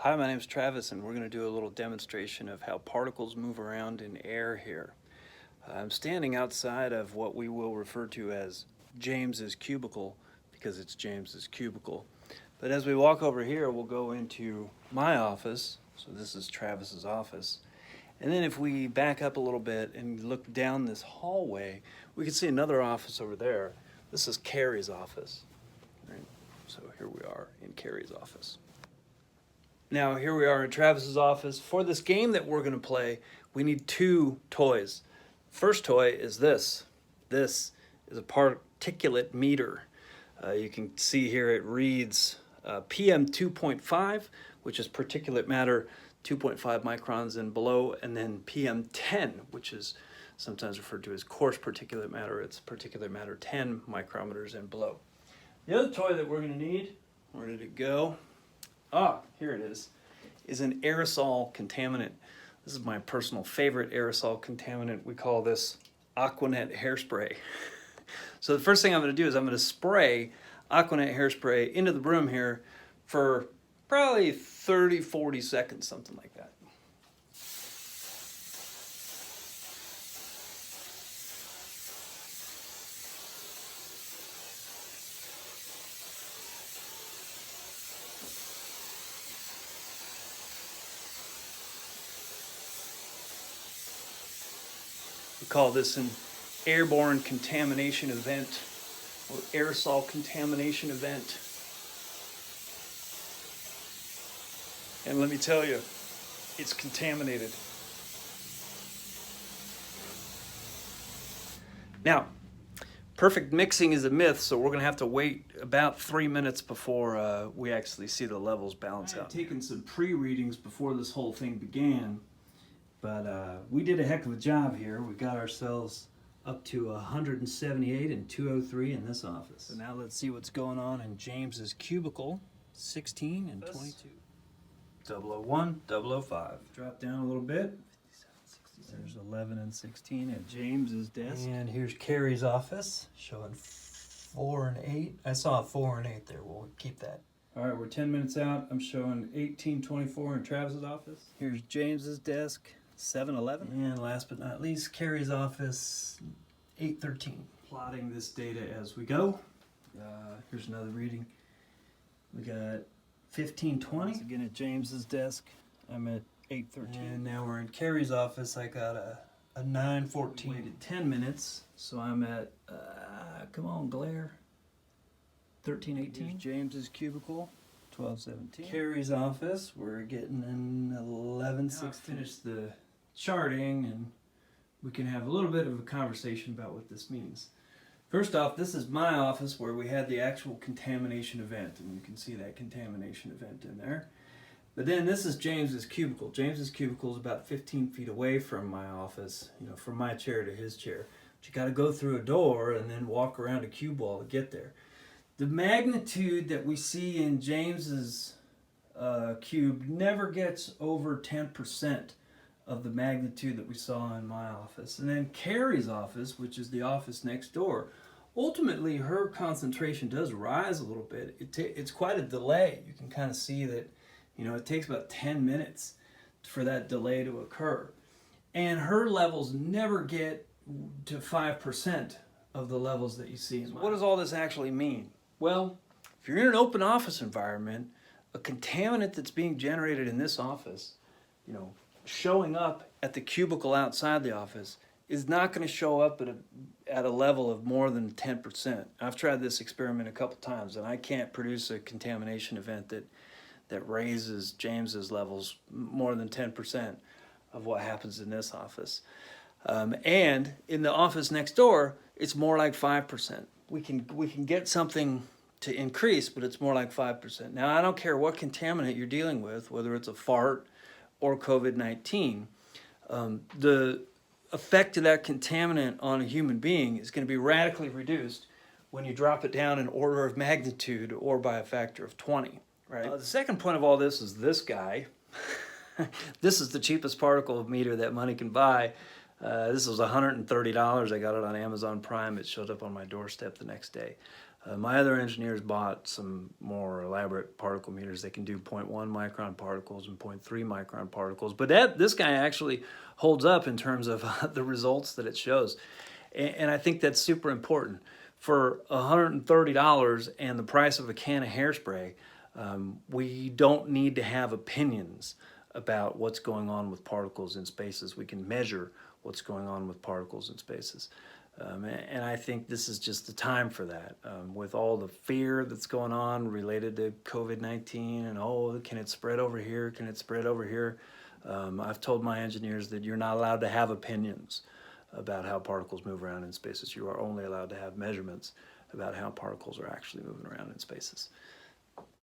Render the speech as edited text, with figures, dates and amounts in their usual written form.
Hi, my name is Travis, and we're going to do a little demonstration of how particles move around in air here. I'm standing outside of what we will refer to as James's cubicle because it's James's cubicle. But as we walk over here, we'll go into my office. So this is Travis's office. And then if we back up a little bit and look down this hallway, we can see another office over there. This is Carrie's office. Right? So here we are in Carrie's office. Now here we are in Travis's office. For this game that we're going to play, we need two toys. First toy is this. This is a particulate meter. You can see here it reads PM 2.5, which is particulate matter 2.5 microns and below, and then PM 10, which is sometimes referred to as coarse particulate matter. It's particulate matter 10 micrometers and below. The other toy that we're going to need, where did it go? Here it is an aerosol contaminant. This is my personal favorite aerosol contaminant. We call this Aquanet hairspray. So the first thing I'm going to do is I'm going to spray Aquanet hairspray into the broom here for probably 30, 40 seconds, something like that. We call this an airborne contamination event or aerosol contamination event. And let me tell you, it's contaminated. Now, perfect mixing is a myth, so we're going to have to wait about 3 minutes before we actually see the levels balance out. I had taken some pre-readings before this whole thing began. But we did a heck of a job here. We got ourselves up to 178 and 203 in this office. So now let's see what's going on in James's cubicle, 16 and 22. 001, 005. Drop down a little bit. There's 11 and 16 at James's desk. And here's Carrie's office, showing 4 and 8. I saw a 4 and 8 there. We'll keep that. All right, we're 10 minutes out. I'm showing 1824 in Travis's office. Here's James's desk. 7-11. And last but not least, Carrie's office, 8-13. Plotting this data as we go. Here's another reading. We got 15-20. Again at James's desk, I'm at 8-13. And now we're in Carrie's office. I got a 9-14. Waited 10 minutes, so I'm at, come on, glare. 13-18. Here's James's cubicle. 12-17. Carrie's office, we're getting an 11-16. Now finish the charting and we can have a little bit of a conversation about what this means. First off, this is my office where we had the actual contamination event, and you can see that contamination event in there. But then this is James's cubicle. James's cubicle is about 15 feet away from my office, you know, from my chair to his chair. But you got to go through a door and then walk around a cue ball to get there. The magnitude that we see in James's cube never gets over 10% of the magnitude that we saw in my office. And then Carrie's office, which is the office next door, ultimately her concentration does rise a little bit. It's quite a delay. You can kind of see that, you know, it takes about 10 minutes for that delay to occur. And her levels never get to 5% of the levels that you see. So what does all this actually mean? Well, if you're in an open office environment, a contaminant that's being generated in this office, you know, showing up at the cubicle outside the office is not going to show up at a level of more than 10%. I've tried this experiment a couple times, and I can't produce a contamination event that raises James's levels more than 10% of what happens in this office. And in the office next door, it's more like 5%. We can get something to increase, but it's more like 5%. Now, I don't care what contaminant you're dealing with, whether it's a fart or COVID-19, the effect of that contaminant on a human being is going to be radically reduced when you drop it down in order of magnitude or by a factor of 20, right? The second point of all this is this guy. This is the cheapest particle meter that money can buy. This was $130. I got it on Amazon Prime. It showed up on my doorstep the next day. My other engineers bought some more elaborate particle meters. They can do 0.1 micron particles and 0.3 micron particles. But this guy actually holds up in terms of the results that it shows. And I think that's super important. For $130 and the price of a can of hairspray, we don't need to have opinions about what's going on with particles in spaces. We can measure what's going on with particles in spaces. And I think this is just the time for that. With all the fear that's going on related to COVID-19 and, oh, can it spread over here? Can it spread over here? I've told my engineers that you're not allowed to have opinions about how particles move around in spaces. You are only allowed to have measurements about how particles are actually moving around in spaces.